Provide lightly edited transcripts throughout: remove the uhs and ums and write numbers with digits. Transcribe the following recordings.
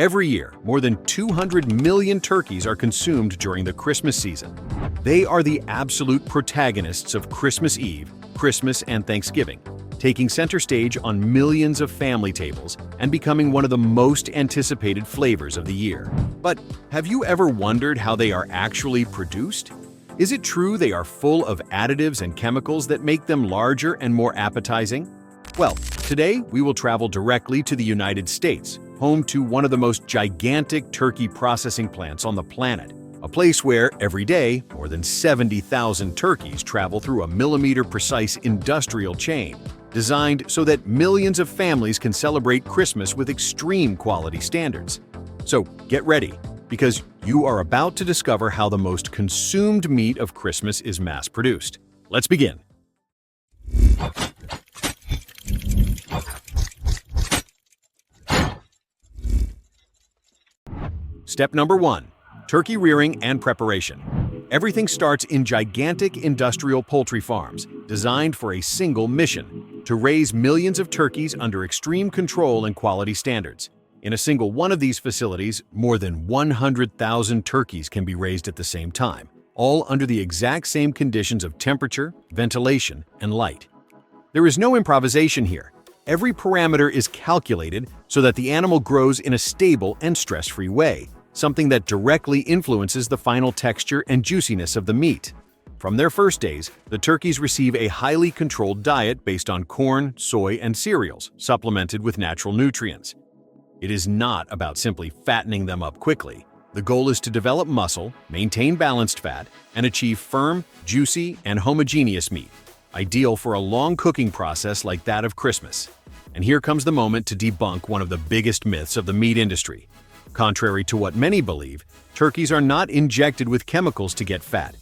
Every year, more than 200 million turkeys are consumed during the Christmas season. They are the absolute protagonists of Christmas Eve, Christmas, and Thanksgiving, taking center stage on millions of family tables and becoming one of the most anticipated flavors of the year. But have you ever wondered how they are actually produced? Is it true they are full of additives and chemicals that make them larger and more appetizing? Well, today we will travel directly to the United States, home to one of the most gigantic turkey processing plants on the planet, a place where, every day, more than 70,000 turkeys travel through a millimeter-precise industrial chain, designed so that millions of families can celebrate Christmas with extreme quality standards. So get ready, because you are about to discover how the most consumed meat of Christmas is mass-produced. Let's begin. Step number 1. Turkey rearing and preparation. Everything starts in gigantic industrial poultry farms, designed for a single mission: to raise millions of turkeys under extreme control and quality standards. In a single one of these facilities, more than 100,000 turkeys can be raised at the same time, all under the exact same conditions of temperature, ventilation, and light. There is no improvisation here. Every parameter is calculated so that the animal grows in a stable and stress-free way, something that directly influences the final texture and juiciness of the meat. From their first days, the turkeys receive a highly controlled diet based on corn, soy, and cereals, supplemented with natural nutrients. It is not about simply fattening them up quickly. The goal is to develop muscle, maintain balanced fat, and achieve firm, juicy, and homogeneous meat, ideal for a long cooking process like that of Christmas. And here comes the moment to debunk one of the biggest myths of the meat industry. Contrary to what many believe, turkeys are not injected with chemicals to get fat.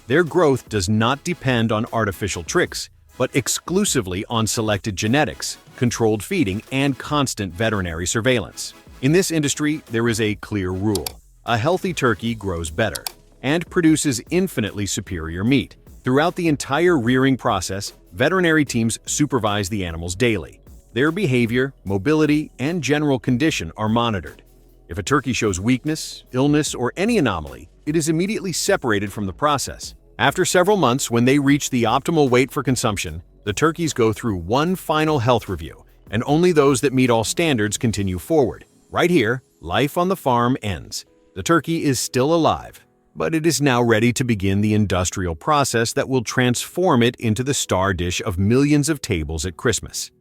Their growth does not depend on artificial tricks, but exclusively on selected genetics, controlled feeding, and constant veterinary surveillance. In this industry, there is a clear rule: a healthy turkey grows better and produces infinitely superior meat. Throughout the entire rearing process, veterinary teams supervise the animals daily. Their behavior, mobility, and general condition are monitored. If a turkey shows weakness, illness, or any anomaly, it is immediately separated from the process. After several months, when they reach the optimal weight for consumption, the turkeys go through one final health review, and only those that meet all standards continue forward. Right here, life on the farm ends. The turkey is still alive, but it is now ready to begin the industrial process that will transform it into the star dish of millions of tables at Christmas.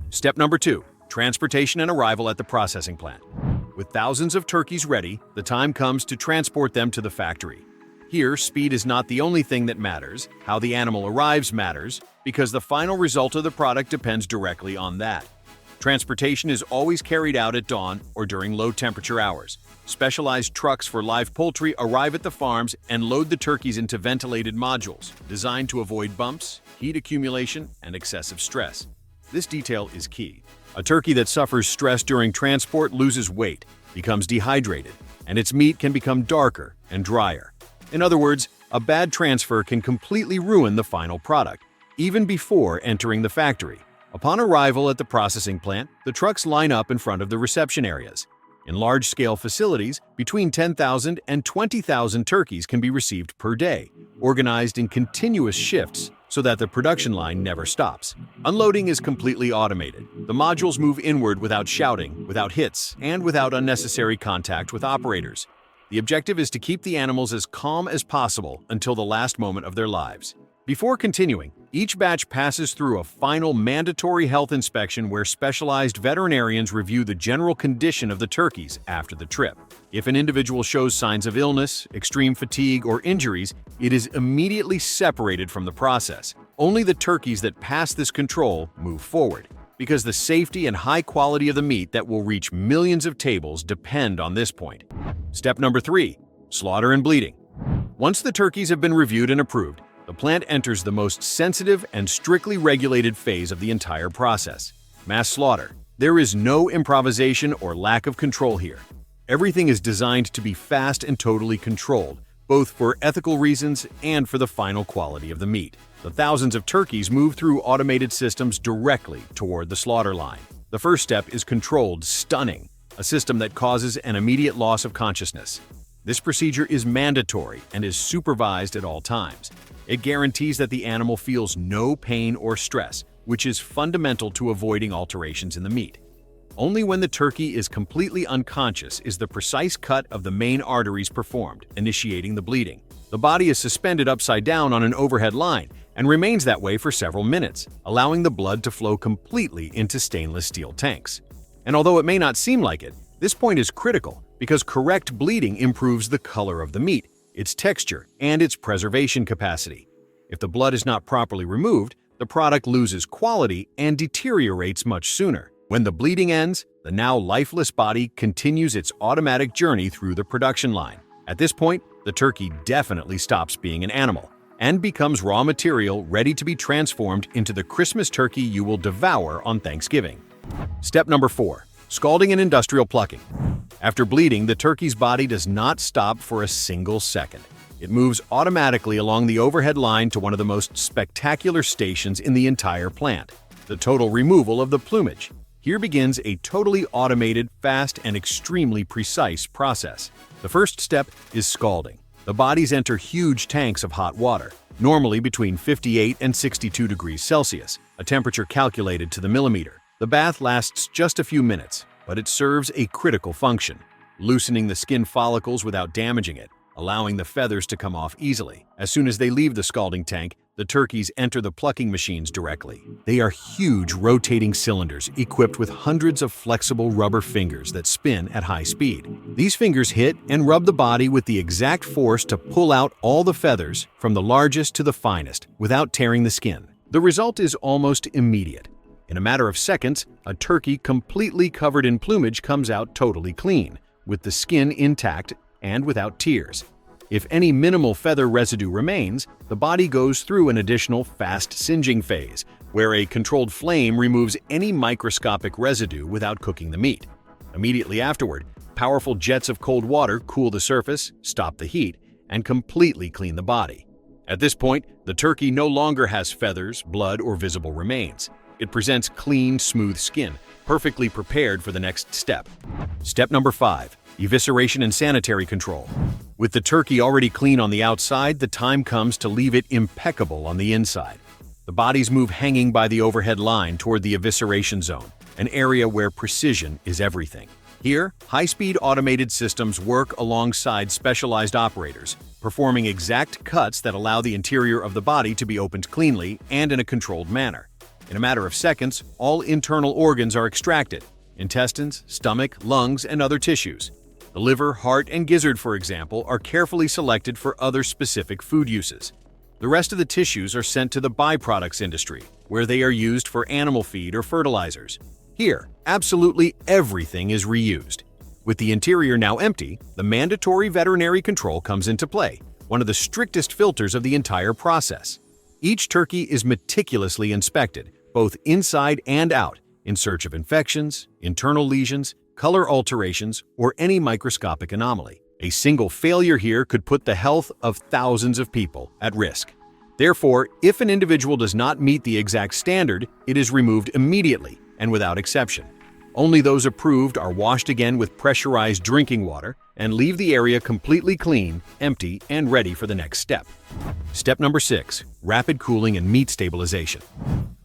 Step number 2. Transportation and arrival at the processing plant. With thousands of turkeys ready, the time comes to transport them to the factory. Here, speed is not the only thing that matters. How the animal arrives matters, because the final result of the product depends directly on that. Transportation is always carried out at dawn or during low-temperature hours. Specialized trucks for live poultry arrive at the farms and load the turkeys into ventilated modules, designed to avoid bumps, heat accumulation, and excessive stress. This detail is key. A turkey that suffers stress during transport loses weight, becomes dehydrated, and its meat can become darker and drier. In other words, a bad transfer can completely ruin the final product, even before entering the factory. Upon arrival at the processing plant, the trucks line up in front of the reception areas. In large-scale facilities, between 10,000 and 20,000 turkeys can be received per day, organized in continuous shifts so that the production line never stops. Unloading is completely automated. The modules move inward without shouting, without hits, and without unnecessary contact with operators. The objective is to keep the animals as calm as possible until the last moment of their lives. Before continuing, each batch passes through a final mandatory health inspection where specialized veterinarians review the general condition of the turkeys after the trip. If an individual shows signs of illness, extreme fatigue, or injuries, it is immediately separated from the process. Only the turkeys that pass this control move forward, because the safety and high quality of the meat that will reach millions of tables depend on this point. Step number 3. Slaughter and bleeding. Once the turkeys have been reviewed and approved, the plant enters the most sensitive and strictly regulated phase of the entire process: mass slaughter. There is no improvisation or lack of control here. Everything is designed to be fast and totally controlled, both for ethical reasons and for the final quality of the meat. The thousands of turkeys move through automated systems directly toward the slaughter line. The first step is controlled stunning. a system that causes an immediate loss of consciousness. This procedure is mandatory and is supervised at all times. It guarantees that the animal feels no pain or stress, which is fundamental to avoiding alterations in the meat. Only when the turkey is completely unconscious is the precise cut of the main arteries performed, initiating the bleeding. The body is suspended upside down on an overhead line and remains that way for several minutes, allowing the blood to flow completely into stainless steel tanks. And although it may not seem like it, this point is critical because correct bleeding improves the color of the meat, its texture, and its preservation capacity. If the blood is not properly removed, the product loses quality and deteriorates much sooner. When the bleeding ends, the now lifeless body continues its automatic journey through the production line. At this point, the turkey definitely stops being an animal and becomes raw material ready to be transformed into the Christmas turkey you will devour on Thanksgiving. Step number 4. Scalding and industrial plucking. After bleeding, the turkey's body does not stop for a single second. It moves automatically along the overhead line to one of the most spectacular stations in the entire plant, the total removal of the plumage. Here begins a totally automated, fast, and extremely precise process. The first step is scalding. The bodies enter huge tanks of hot water, normally between 58 and 62 degrees Celsius, a temperature calculated to the millimeter. The bath lasts just a few minutes, but it serves a critical function, loosening the skin follicles without damaging it, allowing the feathers to come off easily. As soon as they leave the scalding tank, the turkeys enter the plucking machines directly. They are huge rotating cylinders equipped with hundreds of flexible rubber fingers that spin at high speed. These fingers hit and rub the body with the exact force to pull out all the feathers, from the largest to the finest, without tearing the skin. The result is almost immediate. In a matter of seconds, a turkey completely covered in plumage comes out totally clean, with the skin intact and without tears. If any minimal feather residue remains, the body goes through an additional fast singeing phase, where a controlled flame removes any microscopic residue without cooking the meat. Immediately afterward, powerful jets of cold water cool the surface, stop the heat, and completely clean the body. At this point, the turkey no longer has feathers, blood, or visible remains. It presents clean, smooth skin, perfectly prepared for the next step. Step number 5. Evisceration and sanitary control. With the turkey already clean on the outside, the time comes to leave it impeccable on the inside. The bodies move hanging by the overhead line toward the evisceration zone, an area where precision is everything. Here, high-speed automated systems work alongside specialized operators, performing exact cuts that allow the interior of the body to be opened cleanly and in a controlled manner. In a matter of seconds, all internal organs are extracted: intestines, stomach, lungs, and other tissues. The liver, heart, and gizzard, for example, are carefully selected for other specific food uses. The rest of the tissues are sent to the byproducts industry, where they are used for animal feed or fertilizers. Here, absolutely everything is reused. With the interior now empty, the mandatory veterinary control comes into play, one of the strictest filters of the entire process. Each turkey is meticulously inspected, both inside and out, in search of infections, internal lesions, color alterations, or any microscopic anomaly. A single failure here could put the health of thousands of people at risk. Therefore, if an individual does not meet the exact standard, it is removed immediately and without exception. Only those approved are washed again with pressurized drinking water and leave the area completely clean, empty, and ready for the next step. Step number 6. Rapid cooling and meat stabilization.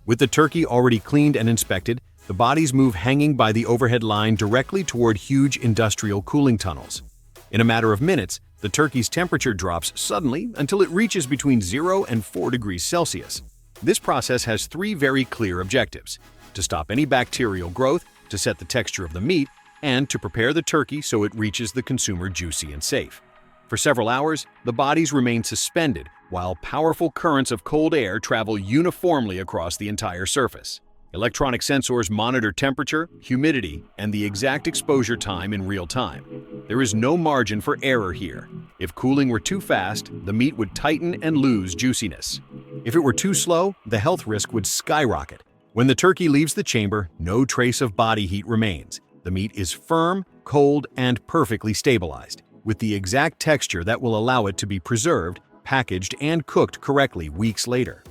With the turkey already cleaned and inspected, the bodies move hanging by the overhead line directly toward huge industrial cooling tunnels. In a matter of minutes, the turkey's temperature drops suddenly until it reaches between 0 and 4 degrees Celsius. This process has 3 very clear objectives: to stop any bacterial growth, to set the texture of the meat, and to prepare the turkey so it reaches the consumer juicy and safe. For several hours, the bodies remain suspended while powerful currents of cold air travel uniformly across the entire surface. Electronic sensors monitor temperature, humidity, and the exact exposure time in real time. There is no margin for error here. If cooling were too fast, the meat would tighten and lose juiciness. If it were too slow, the health risk would skyrocket. When the turkey leaves the chamber, no trace of body heat remains. The meat is firm, cold, and perfectly stabilized, with the exact texture that will allow it to be preserved, packaged, and cooked correctly weeks later.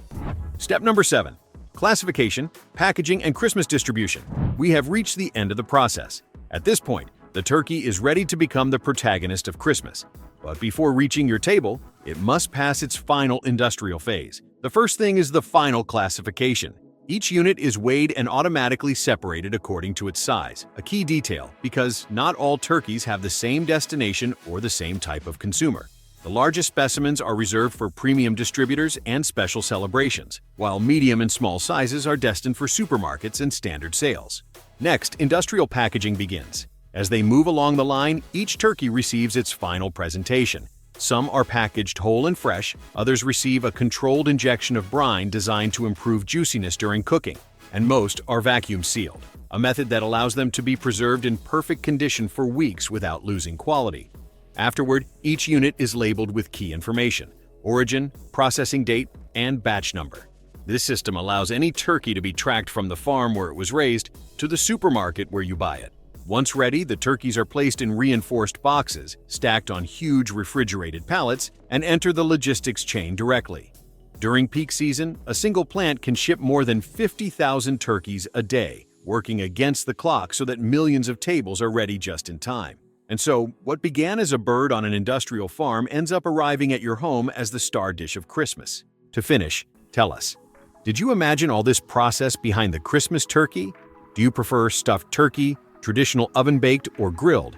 Step number 7. Classification, packaging, and Christmas distribution. We have reached the end of the process. At this point, the turkey is ready to become the protagonist of Christmas. But before reaching your table, it must pass its final industrial phase. The first thing is the final classification. Each unit is weighed and automatically separated according to its size, a key detail because not all turkeys have the same destination or the same type of consumer. The largest specimens are reserved for premium distributors and special celebrations, while medium and small sizes are destined for supermarkets and standard sales. Next, industrial packaging begins. As they move along the line, each turkey receives its final presentation. Some are packaged whole and fresh, others receive a controlled injection of brine designed to improve juiciness during cooking, and most are vacuum sealed, a method that allows them to be preserved in perfect condition for weeks without losing quality. Afterward, each unit is labeled with key information: origin, processing date, and batch number. This system allows any turkey to be tracked from the farm where it was raised to the supermarket where you buy it. Once ready, the turkeys are placed in reinforced boxes, stacked on huge refrigerated pallets, and enter the logistics chain directly. During peak season, a single plant can ship more than 50,000 turkeys a day, working against the clock so that millions of tables are ready just in time. And so, what began as a bird on an industrial farm ends up arriving at your home as the star dish of Christmas. To finish, tell us, did you imagine all this process behind the Christmas turkey? Do you prefer stuffed turkey, traditional oven-baked, or grilled?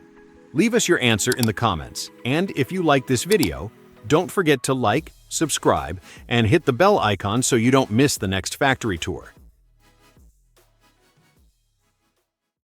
Leave us your answer in the comments. And if you like this video, don't forget to like, subscribe, and hit the bell icon so you don't miss the next factory tour.